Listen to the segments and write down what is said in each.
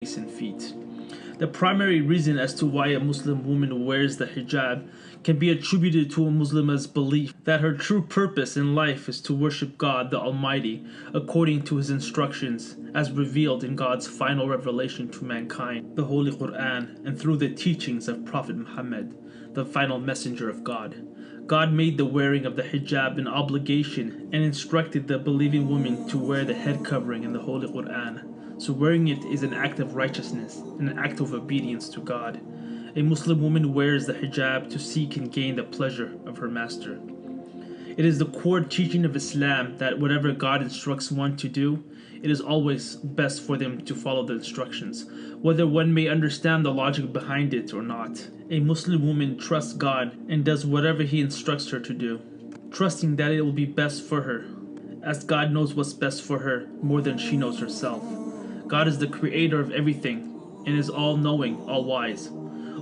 and feet. The primary reason as to why a Muslim woman wears the hijab can be attributed to a Muslim's belief that her true purpose in life is to worship God the Almighty according to His instructions as revealed in God's final revelation to mankind, the Holy Quran, and through the teachings of Prophet Muhammad, the final messenger of God. God made the wearing of the hijab an obligation and instructed the believing woman to wear the head covering in the Holy Quran. So wearing it is an act of righteousness and an act of obedience to God. A Muslim woman wears the hijab to seek and gain the pleasure of her master. It is the core teaching of Islam that whatever God instructs one to do, it is always best for them to follow the instructions, whether one may understand the logic behind it or not. A Muslim woman trusts God and does whatever He instructs her to do, trusting that it will be best for her, as God knows what's best for her more than she knows herself. God is the creator of everything and is all-knowing, all-wise.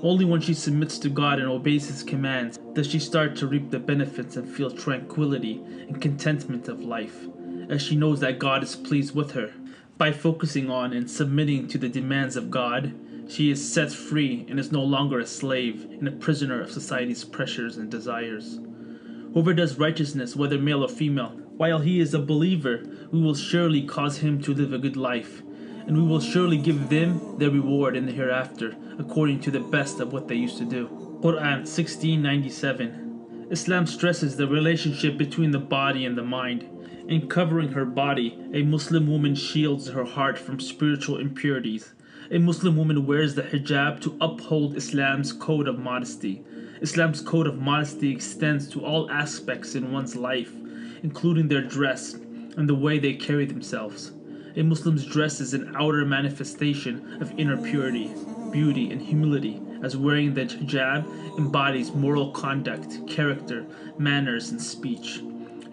Only when she submits to God and obeys His commands does she start to reap the benefits and feel tranquility and contentment of life, as she knows that God is pleased with her. By focusing on and submitting to the demands of God, she is set free and is no longer a slave and a prisoner of society's pressures and desires. Whoever does righteousness, whether male or female, while he is a believer, we will surely cause him to live a good life, and we will surely give them their reward in the hereafter, according to the best of what they used to do. Quran 1697. Islam stresses the relationship between the body and the mind. In covering her body, a Muslim woman shields her heart from spiritual impurities. A Muslim woman wears the hijab to uphold Islam's code of modesty. Islam's code of modesty extends to all aspects in one's life, including their dress and the way they carry themselves. A Muslim's dress is an outer manifestation of inner purity, beauty, and humility, as wearing the hijab embodies moral conduct, character, manners, and speech.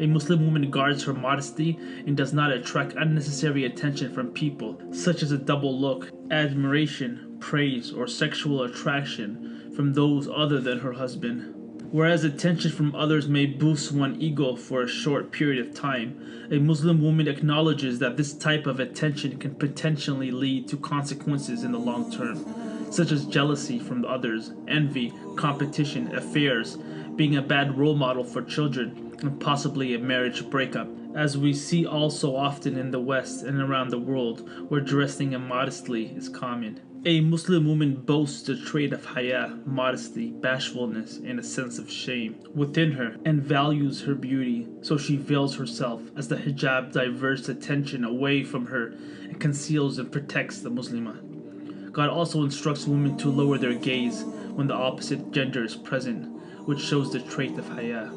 A Muslim woman guards her modesty and does not attract unnecessary attention from people, such as a double look, admiration, praise, or sexual attraction from those other than her husband. Whereas attention from others may boost one's ego for a short period of time, a Muslim woman acknowledges that this type of attention can potentially lead to consequences in the long term, such as jealousy from others, envy, competition, affairs, being a bad role model for children, and possibly a marriage breakup, as we see also often in the West and around the world, where dressing immodestly is common. A Muslim woman boasts the trait of haya, modesty, bashfulness, and a sense of shame within her, and values her beauty, so she veils herself, as the hijab diverts attention away from her and conceals and protects the Muslimah. God also instructs women to lower their gaze when the opposite gender is present, which shows the trait of haya,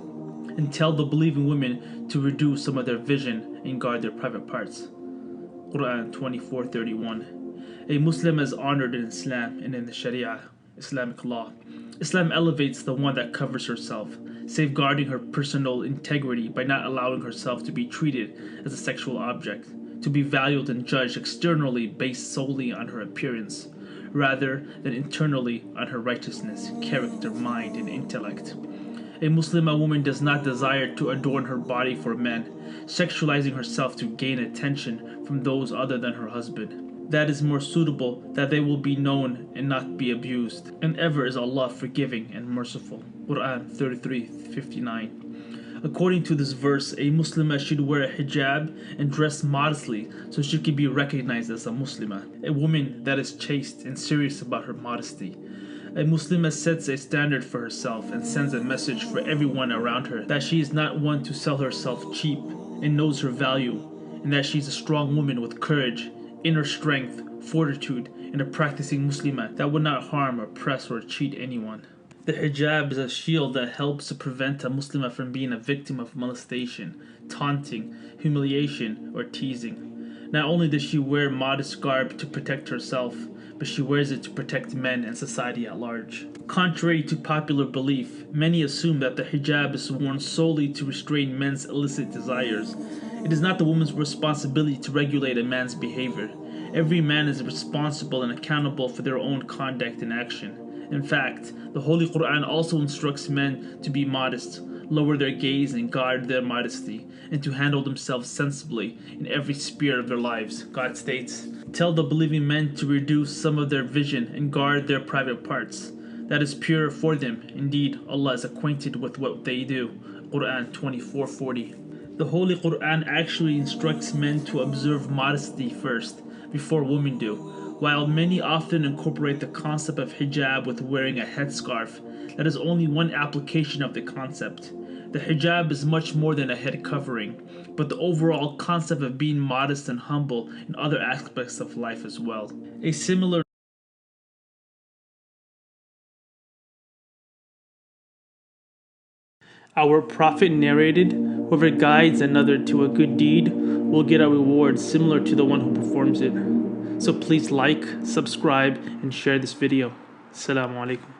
and tell the believing women to reduce some of their vision and guard their private parts. Quran 24:31. A Muslim is honored in Islam and in the Sharia, Islamic law. Islam elevates the one that covers herself, safeguarding her personal integrity by not allowing herself to be treated as a sexual object, to be valued and judged externally based solely on her appearance, rather than internally on her righteousness, character, mind, and intellect. A Muslimah woman does not desire to adorn her body for men, sexualizing herself to gain attention from those other than her husband. That is more suitable, that they will be known and not be abused. And ever is Allah forgiving and merciful. Quran 33:59. According to this verse, a Muslimah should wear a hijab and dress modestly so she can be recognized as a Muslimah, a woman that is chaste and serious about her modesty. A Muslimah sets a standard for herself and sends a message for everyone around her that she is not one to sell herself cheap and knows her value, and that she is a strong woman with courage, inner strength, fortitude, and a practicing Muslimah that would not harm, oppress, or cheat anyone. The hijab is a shield that helps to prevent a Muslimah from being a victim of molestation, taunting, humiliation, or teasing. Not only does she wear modest garb to protect herself, but she wears it to protect men and society at large. Contrary to popular belief, many assume that the hijab is worn solely to restrain men's illicit desires. It is not the woman's responsibility to regulate a man's behavior. Every man is responsible and accountable for their own conduct and action. In fact, the Holy Quran also instructs men to be modest, lower their gaze and guard their modesty, and to handle themselves sensibly in every sphere of their lives. God states, "Tell the believing men to reduce some of their vision and guard their private parts. That is pure for them. Indeed, Allah is acquainted with what they do." Quran 24:40. The Holy Quran actually instructs men to observe modesty first, before women do. While many often incorporate the concept of hijab with wearing a headscarf, that is only one application of the concept. The hijab is much more than a head covering, but the overall concept of being modest and humble in other aspects of life as well. A similar Our Prophet narrated, "Whoever guides another to a good deed will get a reward similar to the one who performs it." So please like, subscribe, and share this video. Assalamu alaikum.